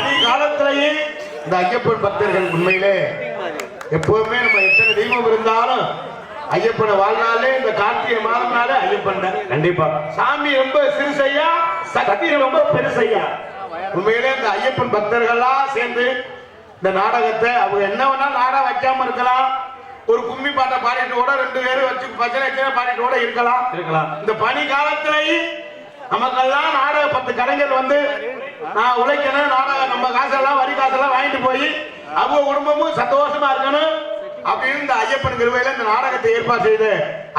பனி காலத்திலேயே இந்த ஐயப்பன் பக்தர்கள் உண்மையிலே எப்பவுமே நம்ம எத்தனை தெய்வம் இருந்தாலும் ஐயப்பனை வாழ்நாளே இந்த கார்த்திகை மாதம்னாலே ஐயப்பன் தான். கண்டிப்பா சாமி ரொம்ப சிறுசையா, சக்தி ரொம்ப பெருசையா. உண்மையிலே இந்த ஐயப்பன் பக்தர்கள்லாம் சேர்ந்து இந்த நாடகத்தை அவங்க என்ன வேணா நாடகம் வைக்காம இருக்கலாம். ஒரு கும்மி பாட்டை பாடிட்டு கூட 2 பேரும் வச்சு பஜனை பாடிட்டு கூட இருக்கலாம். இந்த பனி காலத்திலேயே நமக்கெல்லாம் நாடக 10 கலைஞர் வந்து நான் உழைக்கணும், நாடகம் நம்ம காசெல்லாம் வரி காசெல்லாம் வாங்கிட்டு போய் அவங்க குடும்பமும் சந்தோஷமா இருக்கணும் அப்படின்னு இந்த ஐயப்பன் கிருபையில இந்த நாடகத்தை ஏற்பாடு செய்த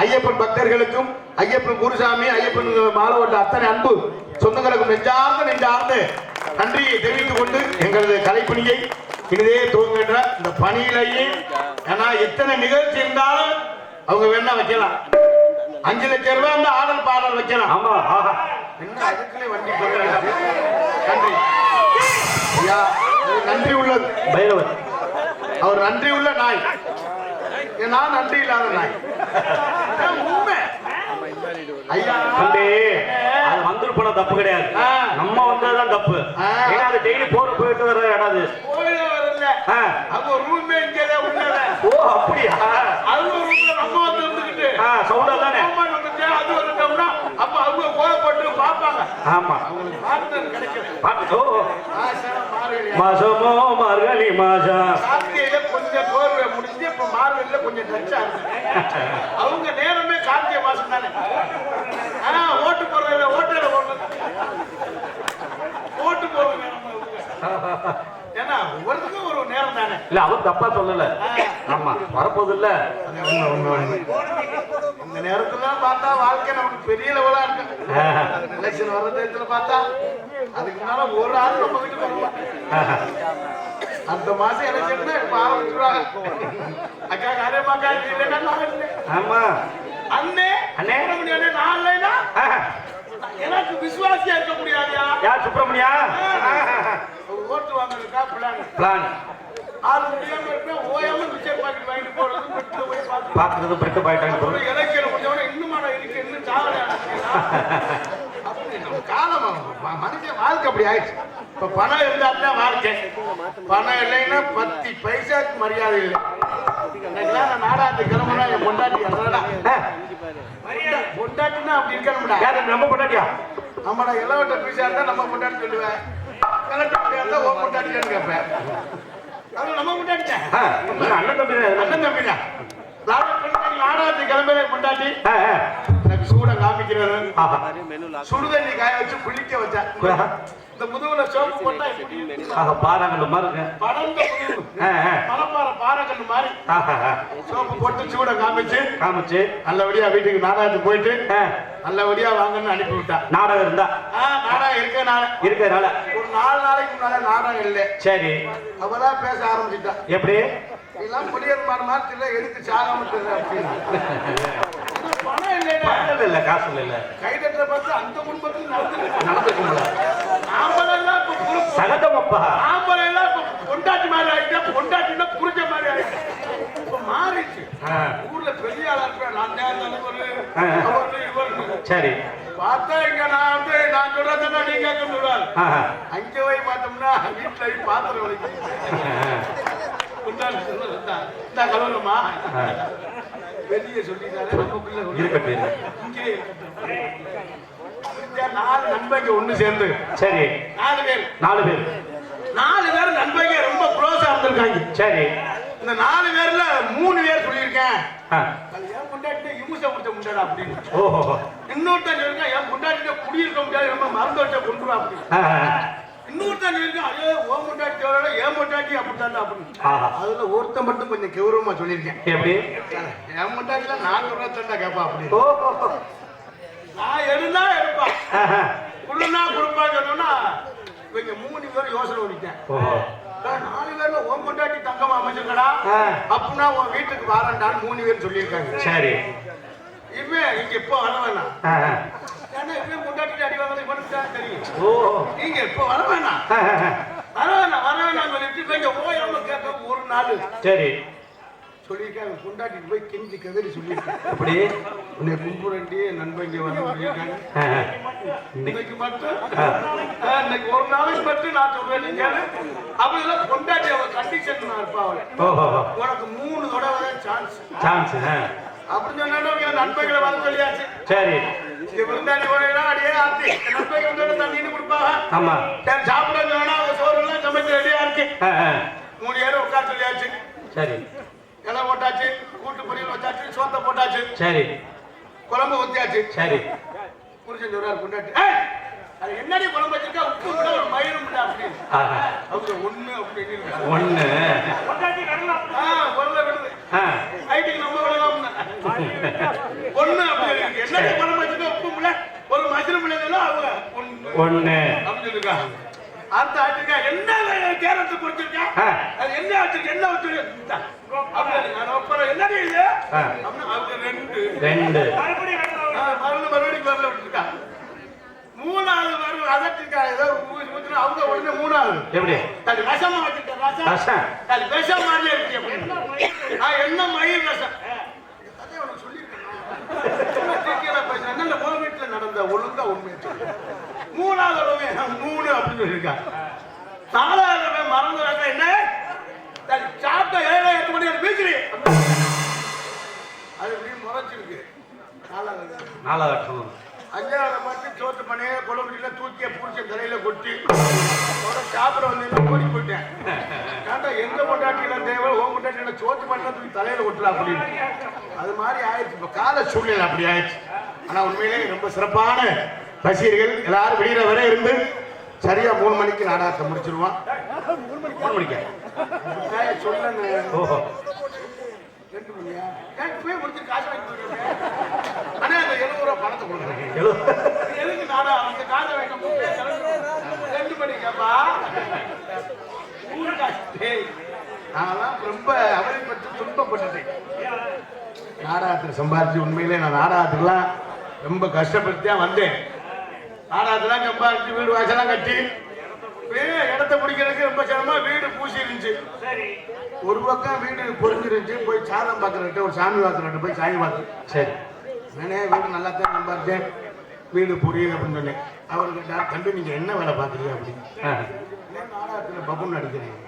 ஐயப்பன் பக்தர்களுக்கும் ஐயப்பன் குருசாமி ஐயப்பன் மாலவட்ட அத்தனை அன்பு சொந்தங்களுக்கும் நெஞ்சார்ந்து நன்றியை தெரிவித்துக் கொண்டு எங்களது கலைப்பணியை இனிதே துவங்குகின்ற இந்த பணியிலேயே ஏன்னா எத்தனை நிகழ்ச்சி இருந்தாலும் அவங்க வேணா வைக்கலாம். 5 லட்சம் ரூபாய் அந்த ஆடல் பாடல் வைக்கலாம். ஆமா என்ன அதுக்குள்ளே வண்டி நன்றி ஐயா, நன்றி உள்ளது பைரவர். அவர் நன்றி உள்ள நாய், நான் நன்றி இல்லாத நாய். உண்மை ஐயா தம்பி, அது வந்துட்டு போன தப்பு கிடையாது, நம்ம வந்ததுதான் தப்பு. ஏன்னா அது டெய்லி போயிட்டு வர இடம் அது. அவங்க ரூமே இங்கே உண்மையில. ஓ அப்படியா? அது ரூம்ல நம்ம வந்து இருந்துக்கிட்டு சவுண்டா தானே அது வந்துட்டோம்னா அப்ப அவங்க கோலப்பட்டு பார்ப்பாங்க. ஆமா அவங்களுக்கு பார்த்து கிடைக்கும். மாசமோ மார்கழி மாசம் கார்த்திகையில கொஞ்சம் கோர்வை முடிஞ்சு இப்ப மார்கழியில கொஞ்சம் டச்சா இருக்கு. அவங்க நேரமே கார்த்திகை மாசம் தானே. ஓட்டு போடுறதுல ஓட்டு போடுறது ஏன்னா ஒவ்வொருத்துக்கும் ஒரு நேரம் தானே. இல்ல அவர் தப்பா சொல்லல. ஆமா வரப்போது இல்ல. இந்த நேரத்துல பார்த்தா வாழ்க்கை நமக்கு பெரிய லெவலா இருக்கு. எலெக்ஷன் வர்ற நேரத்துல பார்த்தா அதுக்கு முன்னால ஒரு ஆள் நம்ம வீட்டுக்கு வருவோம். அந்த மாசம் எலெக்ஷன் இப்ப ஆரம்பிச்சுடுவாங்க. அக்கா காரியமாக்கா இல்லைன்னா நான் இல்லை. ஆமா அண்ணே அண்ணே முடியாது நான் இல்லைன்னா எனக்கு விசுவாசியா இருக்க முடியாதியா. யார் சுப்பிரமணியா? ஓட்டு வாங்குறதுக்கா பிளான் ஆள் முடியாம இருப்பேன். ஓயாம மிச்சர் பாக்கெட் வாங்கிட்டு போறது பெட்ல போய் பாக்குறது பெட்டு பாயிட்டாங்க. இலக்கியம் முடிஞ்சவன இன்னும் இருக்கு இன்னும் சாவலையா அப்படி நம்ம காலம் மனுஷன் வாழ்க்கை அப்படி ஆயிடுச்சு. இப்ப பணம் இருந்தா வாழ்க்கை, பணம் இல்லைன்னா 10 பைசாக்கு மரியாதை இல்லை. நாடாத்து கிளம்புனா என் பொண்டாட்டி பொண்டாட்டினா அப்படி இருக்கணும்டா. நம்ம பொண்டாட்டியா? நம்மளோட இளவட்ட பீஸா இருந்தா நம்ம பொண்டாட்டி சொல்லுவேன். கலெக்டர் இருந்தா ஓ பொண்டாட்டியான்னு கேட்பேன். அது நம்ம பொண்டாட்டிச்சேன். அண்ணன் தம்பி தான். நாடாத்து கிளம்புற பொண்டாட்டி எனக்கு சூட காமிக்கிறது, சுடுதண்ணி காய வச்சு குளிக்க வச்சேன். இந்த முதுகுல சோப்பு போட்டா பாறாங்கல்ல மாதிரி படந்த மலப்பாறை பாறைக்கல்லு மாதிரி சோப்பு போட்டு சூட காமிச்சு நல்லபடியா வீட்டுக்கு நாடகத்துக்கு போயிட்டு நல்லபடியா வாங்கன்னு அனுப்பி விட்டான். நாடகம் இருந்தா நாடகம் இருக்கிறதுனால ஒரு 4 நாளைக்கு முன்னால நாடகம் இல்லை. சரி அவதான் பேச ஆரம்பிச்சுட்டான். எப்படி எல்லாம் புளியர் மாதிரி எதுக்கு சாகாம பணம் இல்ல காசு இல்ல கைதட்டுற பார்த்து அந்த குடும்பத்தில் நடந்துருக்குங்களா? நாம்பளெல்லாம் சகதமப்பா நாம்பளெல்லாம் பொண்டாட்டி மாதிரி ஆயிட்டா, பொண்டாட்டினா புரிஞ்ச மாதிரி ஆயிட்டா. இப்ப மாறிடுச்சு. ஊர்ல பெரிய ஆளா இருப்பேன் நான். சரி பார்த்தா இங்க நான் சொல்றதுன்னா நீங்க சொல்லுவாரு. அங்க போய் பார்த்தோம்னா வீட்டுல போய் பாத்திரம் வலிக்கு கலவரமா வெளியே சொல்லிட்டாரு. நம்ம 4 நண்பங்க ஒண்ணு சேர்ந்து சரி 4 பேர் நண்பங்க ரொம்ப க்ளோஸா இருந்திருக்காங்க. சரி இந்த 4 பேர்ல 3 பேர் சொல்லியிருக்கேன் என் பொண்டாட்டி இமுச முடிச்ச முண்டாடா அப்படின்னு. இன்னொருத்தான் சொல்லிருக்கேன் என் பொண்டாட்டிட்ட குடியிருக்க முடியாது நம்ம மருந்து வச்ச கொண்டுருவா அப்படின்னு. இன்னொருத்தான் சொல்லியிருக்கேன் அதே ஓ பொண்டாட்டியோட ஏன் பொண்டாட்டி அப்படித்தான் அப்படின்னு. அதுல ஒருத்தன் மட்டும் கொஞ்சம் கௌரவமா சொல்லியிருக்கேன். எப்படி என் பொண்டாட்டில நான் சொல்றதா கேட்பா அப்படின்னு. நான் எடுனா எடுப்பா குடுனா குடுப்பா சொன்னோம்னா இவங்க 3 பேரும் யோசனை ஓடிட்டேன். 4 பேர்ல உன் பொண்டாட்டி தங்கமா அமைஞ்சிருக்கடா அப்படின்னா உன் வீட்டுக்கு வாரண்டான்னு 3 பேர் சொல்லியிருக்காங்க. சரி இவன் இங்க எப்போ வர வேணாம். ஏன்னா இவன் பொண்டாட்டி அடி வாங்க இவனுக்கு தான் தெரியும். நீங்க எப்போ வர வேணாம் வர வேணாம் சொல்லிட்டு இவங்க ஓயாம கேட்க ஒரு நாள் சரி சொல்லியிருக்காங்க, கொண்டாட்டிட்டு போய் கெஞ்சி கதறி சொல்லியிருக்கேன். அப்படி உன்னை கும்புரண்டி நண்பன் இங்கே வந்து சொல்லியிருக்காங்க. இன்னைக்கு மட்டும் இன்னைக்கு ஒரு நாளைக்கு மட்டும் நான் சொல்றேன், நீங்க அப்படிலாம் கொண்டாட்டி அவன் கண்டிஷன் இருப்பா. உனக்கு 3 தடவை தான் சான்ஸ் அப்படின்னு சொன்னா நண்பர்களை வர சொல்லியாச்சு. சரி விருந்தாடி போனா அடியே ஆத்தி நண்பர்கள் தண்ணின்னு கொடுப்பாங்க. ஆமா சாப்பிட சொன்னா சோறு எல்லாம் சமைச்சு ரெடியா இருக்கு. 3 பேரும் உட்கார சொல்லியாச்சு. சரி இலை போட்டாச்சு, கூட்டு பொரியல் வச்சாச்சு, சோத்தை போட்டாச்சு, சரி குழம்பு ஊத்தியாச்சு. சரி புரிஞ்சு சொல்றாரு கொண்டாட்டு, அது என்னடி குழம்பு வச்சிருக்கா, உப்பு கூட ஒரு மயிரும் இல்லை அப்படின்னு. அவங்க ஒண்ணு அப்படின்னு ஒண்ணு குழந்தை விடுது ஐட்டுக்கு நம்ம விடலாம் ஒண்ணு அப்படின்னு இருக்கு. என்னடி குழம்பு வச்சிருக்கா, உப்பு இல்லை ஒரு மசிரும் இல்லை, அவங்க ஒண்ணு அப்படின்னு சொல்லிருக்காங்க. அந்த ஆட்டுக்கா என்ன கேரட்டு குடிச்சிருக்கா, அது என்ன வச்சிருக்க, என்ன வச்சிருக்க என்னடி இல்லை அவங்க 2 மறுபடியும் வரல விட்டுருக்கா. 3வது வரும் அதற்கா ஏதோ அவங்க உடனே 3வது எப்படி அது விஷமா வச்சிருக்க, ரசம் அது விஷம் மாதிரியே இருக்கு அப்படின்னு. என்ன மயில் ரசம் அதே உனக்கு சொல்லியிருக்கேன். என்ன போன வீட்டுல நடந்த ஒழுங்கா உண்மை 3வது 3 அப்படின்னு சொல்லியிருக்கா. 4வது மறந்து ரசம் என்ன சாப்பிட்ட 7 மணி பேசுறீ அது இப்படி முறைச்சிருக்கு. 4வது 5வது மட்டும் சோத்து பண்ணைய குழம்புல தூக்கிய பூச்ச தலையில கொட்டி சாப்பிட வந்து ஓடி போயிட்டேன். ஏன்டா எங்க கொண்டாட்டியில தேவை ஓம் கொண்டாட்டியில சோத்து பண்ண தூக்கி தலையில கொட்டலாம் அப்படின்னு. அது மாதிரி ஆயிடுச்சு. இப்ப கால சூழ்நிலை அப்படி ஆயிடுச்சு. ஆனா உண்மையிலேயே ரொம்ப சிறப்பான ரசிகர்கள் எல்லாரும் வெளியில வர இருந்து சரியா 3 மணிக்கு நாடகத்தை முடிச்சிருவான். 3 மணிக்கு சொல்லு. ஓஹோ 2 மணியா போய் முடிச்சு காசு வாங்கி போயிருக்கேன். ஆனா அந்த 70 ரூபா பணத்தை கொடுக்குறேன். எதுக்கு நாடா அந்த காசை வாங்க 2 மணிக்காப்பா நான்லாம் ரொம்ப அவதிப்பட்டு துன்பப்பட்டுட்டேன். நாடகத்தில் சம்பாதிச்சு உண்மையிலே நான் நாடகத்துக்குலாம் ரொம்ப கஷ்டப்பட்டு தான் வந்தேன். நாடகத்தெல்லாம் சம்பாதிச்சு வீடு வாசலாம் கட்டி இடத்த பிடிக்கிறதுக்கு ரொம்ப சிரமமா வீடு பூசி இருந்துச்சு. ஒரு பக்கம் வீடு பொறிஞ்சிருந்துச்சு. போய் சாதம் பார்க்கறட்ட ஒரு சாமி பார்க்கறட்ட போய் சாமி பார்த்து சரி நானே வீடு நல்லா தான் சம்பாதிச்சேன், வீடு புரியுது அப்படின்னு சொன்னேன். அவர்கிட்ட தம்பி நீங்க என்ன வேலை பார்க்குறீங்க அப்படின்னு. நாடகத்தில் பப்புன்னு நடிக்கிறீங்க.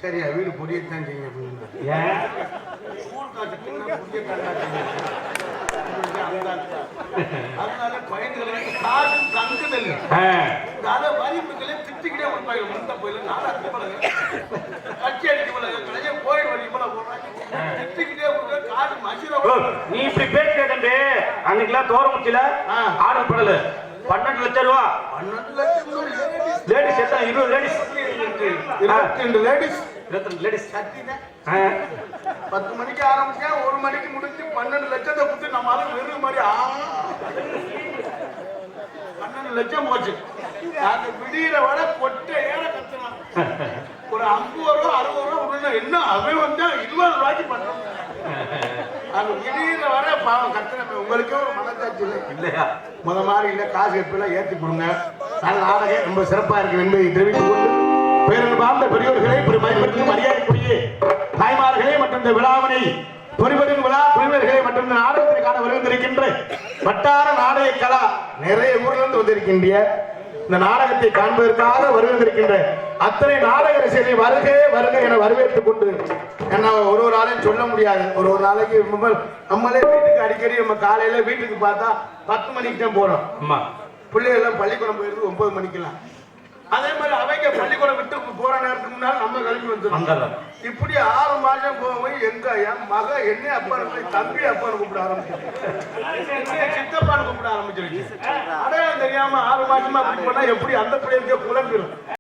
சரியா வீடு புரியத்தான் செய்யுங்க அப்படின்னு. ஊர் காசு அதனால பயன்களுக்கு காசும் தங்குதல் வரிமுறைகளை திட்டிக்கிட்டே கொடுப்பாங்க. முந்த போயில கட்சி அடிக்க கோயில் வரி திட்டிக்கிட்டே கொடுக்க காசு மசிர. நீ இப்படி பேசுறே அன்னைக்கெல்லாம் தோற முச்சில ஆர்டர் பண்ணல 12 லட்சம் ரூபா. 12 லட்சம் லேடிஸ் எத்தனை 20 லேடிஸ் 22 லேடிஸ் 22 லேடிஸ் 10 மணிக்கு ஆரம்பிச்சா 1 மணிக்கு முடிஞ்சு 12 லட்சத்தை கொடுத்து நம்மளால வெறும் மாதிரி 12 லட்சம் போச்சு. அந்த விடியிற வர கொட்டை ஏற கத்துனான். ஒரு 50 ரூபா 60 ரூபா விடணும். என்ன அவன் வந்தா 20 ரூபாய்க்கு பண்றோம். அது விடியிற வர பாவம் கத்துன. உங்களுக்கே ஒரு மனசாட்சி இல்லை இல்லையா? முத மாதிரி இல்லை, காசு எப்பெல்லாம் ஏற்றி கொடுங்க. நாடகம் ரொம்ப சிறப்பா இருக்கு என்பதை தெரிவித்துக் கொண்டு பேரன் வாழ்ந்த பெரியோர்களே பெருமைப்பட்டு மரியாதைக்குரிய தாய்மார்களே மற்றும் இந்த விழாவினை பொறிபெறும் விழா புரிவர்களே மற்றும் இந்த நாடகத்திற்கான வருகின்றிருக்கின்ற வட்டார நாடக கலா நிறைய ஊர்ல இருந்து வந்திருக்கின்ற இந்த நாடகத்தை காண்பதற்காக வருகின்றிருக்கின்ற அத்தனை நாடக ரசிகர்களை வருக வருக என வரவேற்றுக் கொண்டு என்ன ஒரு ஆளையும் சொல்ல முடியாது. ஒரு நாளைக்கு நம்மளே வீட்டுக்கு அடிக்கடி நம்ம காலையில வீட்டுக்கு பார்த்தா 10 மணிக்கு தான் போறோம். பிள்ளைகள் எல்லாம் பள்ளிக்கூடம் போயிருக்கு 9 மணிக்கெல்லாம். அதே மாதிரி அவங்க பள்ளிக்கூடம் விட்டு போற நேரத்துக்கு முன்னால நம்ம கிளம்பி வந்துடும். இப்படி 6 மாசம் போய் எங்க என் மக என்ன அப்பான்னு தம்பி அப்பான்னு கூப்பிட ஆரம்பிச்சிருச்சு, சித்தப்பான்னு கூப்பிட ஆரம்பிச்சிருச்சு. அடையாளம் தெரியாம 6 மாசமா அப்படி போனா எப்படி அந்த பிள்ளைகளுக்கே குழம்பிடும்.